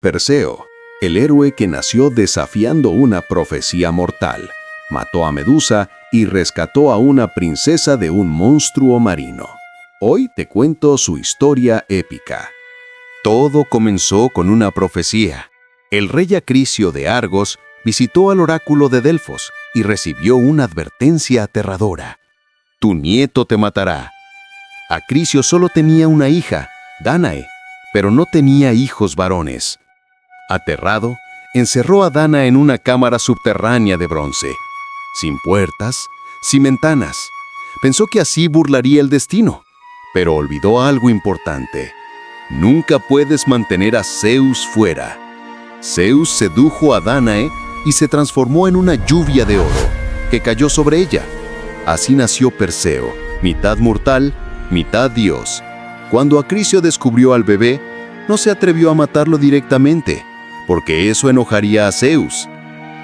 Perseo, el héroe que nació desafiando una profecía mortal, mató a Medusa y rescató a una princesa de un monstruo marino. Hoy te cuento su historia épica. Todo comenzó con una profecía. El rey Acricio de Argos visitó al oráculo de Delfos y recibió una advertencia aterradora. Tu nieto te matará. Acricio solo tenía una hija, Dánae, pero no tenía hijos varones. Aterrado, encerró a Dánae en una cámara subterránea de bronce, sin puertas, sin ventanas. Pensó que así burlaría el destino, pero olvidó algo importante. Nunca puedes mantener a Zeus fuera. Zeus sedujo a Dánae y se transformó en una lluvia de oro, que cayó sobre ella. Así nació Perseo, mitad mortal, mitad dios. Cuando Acricio descubrió al bebé, no se atrevió a matarlo directamente, porque eso enojaría a Zeus.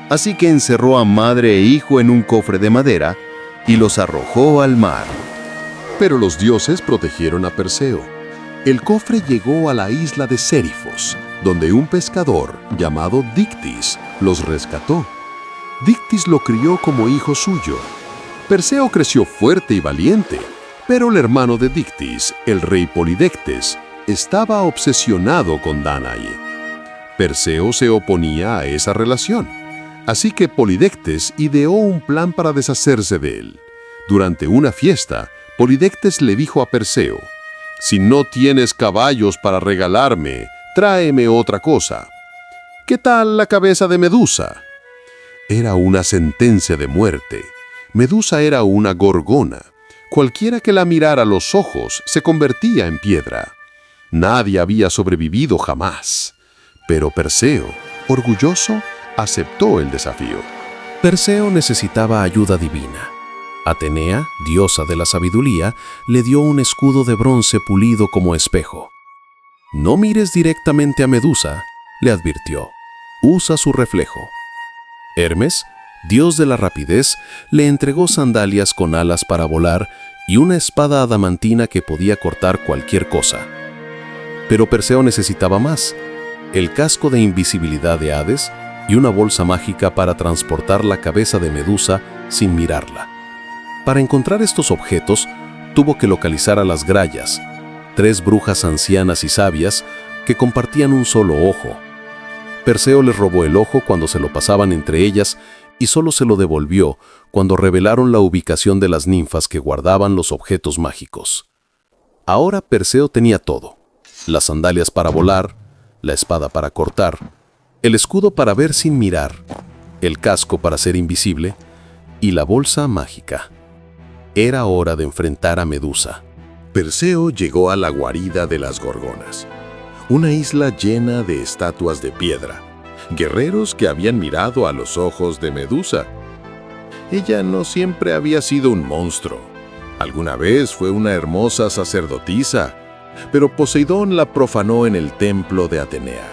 Así que encerró a madre e hijo en un cofre de madera y los arrojó al mar. Pero los dioses protegieron a Perseo. El cofre llegó a la isla de Sérifos, donde un pescador llamado Dictis los rescató. Dictis lo crió como hijo suyo. Perseo creció fuerte y valiente, pero el hermano de Dictis, el rey Polidectes, estaba obsesionado con Dánae. Perseo se oponía a esa relación, así que Polidectes ideó un plan para deshacerse de él. Durante una fiesta, Polidectes le dijo a Perseo: «Si no tienes caballos para regalarme, tráeme otra cosa. ¿Qué tal la cabeza de Medusa?». Era una sentencia de muerte. Medusa era una gorgona. Cualquiera que la mirara a los ojos se convertía en piedra. Nadie había sobrevivido jamás. Pero Perseo, orgulloso, aceptó el desafío. Perseo necesitaba ayuda divina. Atenea, diosa de la sabiduría, le dio un escudo de bronce pulido como espejo. «No mires directamente a Medusa», le advirtió. «Usa su reflejo». Hermes, dios de la rapidez, le entregó sandalias con alas para volar y una espada adamantina que podía cortar cualquier cosa. Pero Perseo necesitaba más: el casco de invisibilidad de Hades y una bolsa mágica para transportar la cabeza de Medusa sin mirarla. Para encontrar estos objetos, tuvo que localizar a las Grayas, 3 brujas ancianas y sabias que compartían un solo ojo. Perseo les robó el ojo cuando se lo pasaban entre ellas y solo se lo devolvió cuando revelaron la ubicación de las ninfas que guardaban los objetos mágicos. Ahora Perseo tenía todo: las sandalias para volar, la espada para cortar, el escudo para ver sin mirar, el casco para ser invisible y la bolsa mágica. Era hora de enfrentar a Medusa. Perseo llegó a la guarida de las Gorgonas, una isla llena de estatuas de piedra, guerreros que habían mirado a los ojos de Medusa. Ella no siempre había sido un monstruo. Alguna vez fue una hermosa sacerdotisa, pero Poseidón la profanó en el templo de Atenea.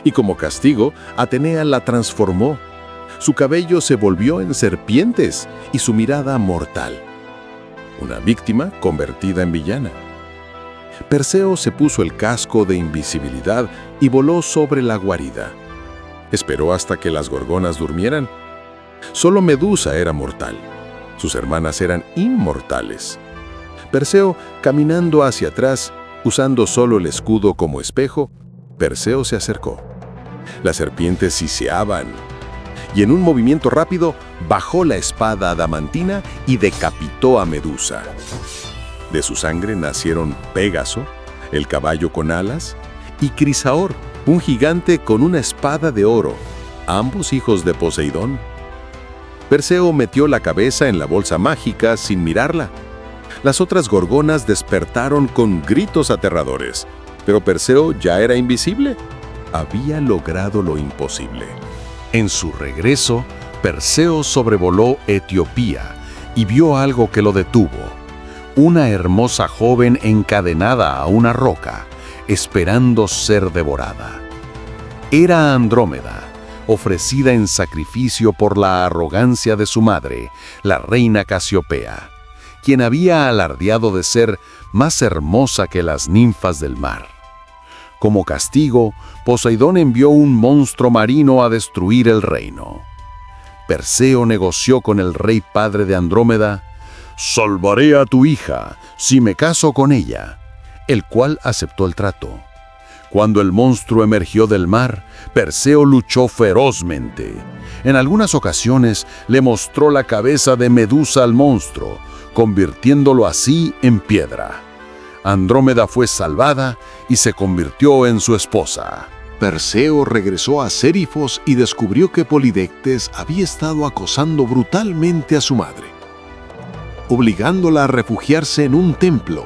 Y como castigo, Atenea la transformó. Su cabello se volvió en serpientes y su mirada mortal. Una víctima convertida en villana. Perseo se puso el casco de invisibilidad y voló sobre la guarida. Esperó hasta que las gorgonas durmieran. Solo Medusa era mortal. Sus hermanas eran inmortales. Perseo, caminando hacia atrás, usando solo el escudo como espejo, Perseo se acercó. Las serpientes siseaban, y en un movimiento rápido bajó la espada adamantina y decapitó a Medusa. De su sangre nacieron Pégaso, el caballo con alas, y Crisaor, un gigante con una espada de oro, ambos hijos de Poseidón. Perseo metió la cabeza en la bolsa mágica sin mirarla. Las otras gorgonas despertaron con gritos aterradores, pero Perseo ya era invisible. Había logrado lo imposible. En su regreso, Perseo sobrevoló Etiopía y vio algo que lo detuvo: una hermosa joven encadenada a una roca, esperando ser devorada. Era Andrómeda, ofrecida en sacrificio por la arrogancia de su madre, la reina Casiopea, quien había alardeado de ser más hermosa que las ninfas del mar. Como castigo, Poseidón envió un monstruo marino a destruir el reino. Perseo negoció con el rey padre de Andrómeda: «Salvaré a tu hija si me caso con ella», el cual aceptó el trato. Cuando el monstruo emergió del mar, Perseo luchó ferozmente. En algunas ocasiones le mostró la cabeza de Medusa al monstruo, convirtiéndolo así en piedra. Andrómeda fue salvada y se convirtió en su esposa. Perseo regresó a Sérifos y descubrió que Polidectes había estado acosando brutalmente a su madre, obligándola a refugiarse en un templo.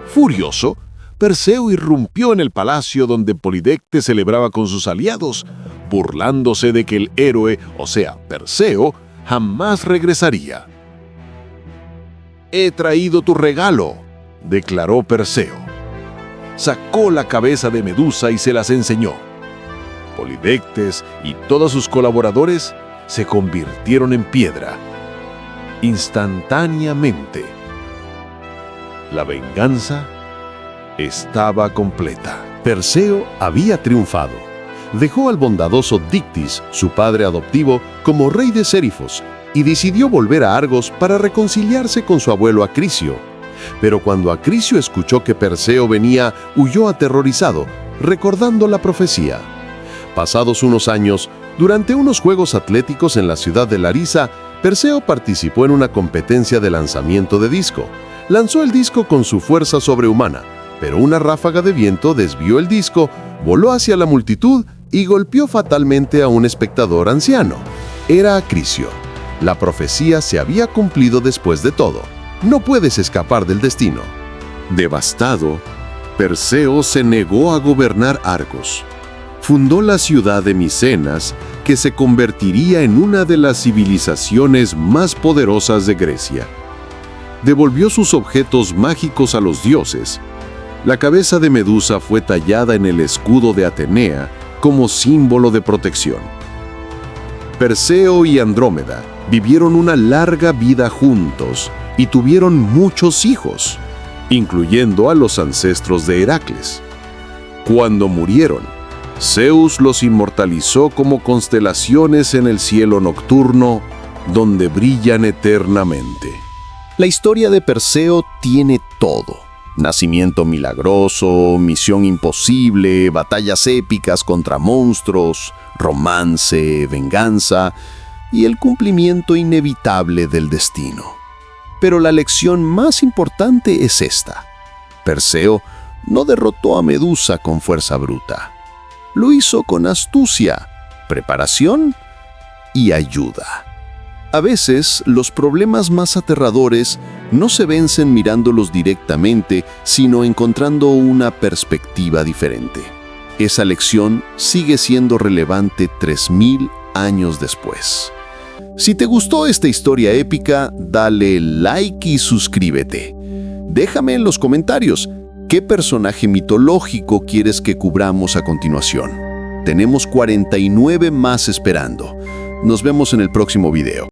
Furioso, Perseo irrumpió en el palacio donde Polidectes celebraba con sus aliados, burlándose de que el héroe, o sea, Perseo, jamás regresaría. «He traído tu regalo», declaró Perseo. Sacó la cabeza de Medusa y se las enseñó. Polidectes y todos sus colaboradores se convirtieron en piedra instantáneamente. La venganza estaba completa. Perseo había triunfado. Dejó al bondadoso Dictys, su padre adoptivo, como rey de Sérifos y decidió volver a Argos para reconciliarse con su abuelo Acricio. Pero cuando Acricio escuchó que Perseo venía, huyó aterrorizado, recordando la profecía. Pasados unos años, durante unos juegos atléticos en la ciudad de Larisa, Perseo participó en una competencia de lanzamiento de disco. Lanzó el disco con su fuerza sobrehumana, pero una ráfaga de viento desvió el disco, voló hacia la multitud y golpeó fatalmente a un espectador anciano. Era Acricio. La profecía se había cumplido después de todo. No puedes escapar del destino. Devastado, Perseo se negó a gobernar Argos. Fundó la ciudad de Micenas, que se convertiría en una de las civilizaciones más poderosas de Grecia. Devolvió sus objetos mágicos a los dioses. La cabeza de Medusa fue tallada en el escudo de Atenea como símbolo de protección. Perseo y Andrómeda vivieron una larga vida juntos y tuvieron muchos hijos, incluyendo a los ancestros de Heracles. Cuando murieron, Zeus los inmortalizó como constelaciones en el cielo nocturno, donde brillan eternamente. La historia de Perseo tiene todo: nacimiento milagroso, misión imposible, batallas épicas contra monstruos, romance, venganza y el cumplimiento inevitable del destino. Pero la lección más importante es esta: Perseo no derrotó a Medusa con fuerza bruta. Lo hizo con astucia, preparación y ayuda. A veces, los problemas más aterradores no se vencen mirándolos directamente, sino encontrando una perspectiva diferente. Esa lección sigue siendo relevante 3000 años después. Si te gustó esta historia épica, dale like y suscríbete. Déjame en los comentarios qué personaje mitológico quieres que cubramos a continuación. Tenemos 49 más esperando. Nos vemos en el próximo video.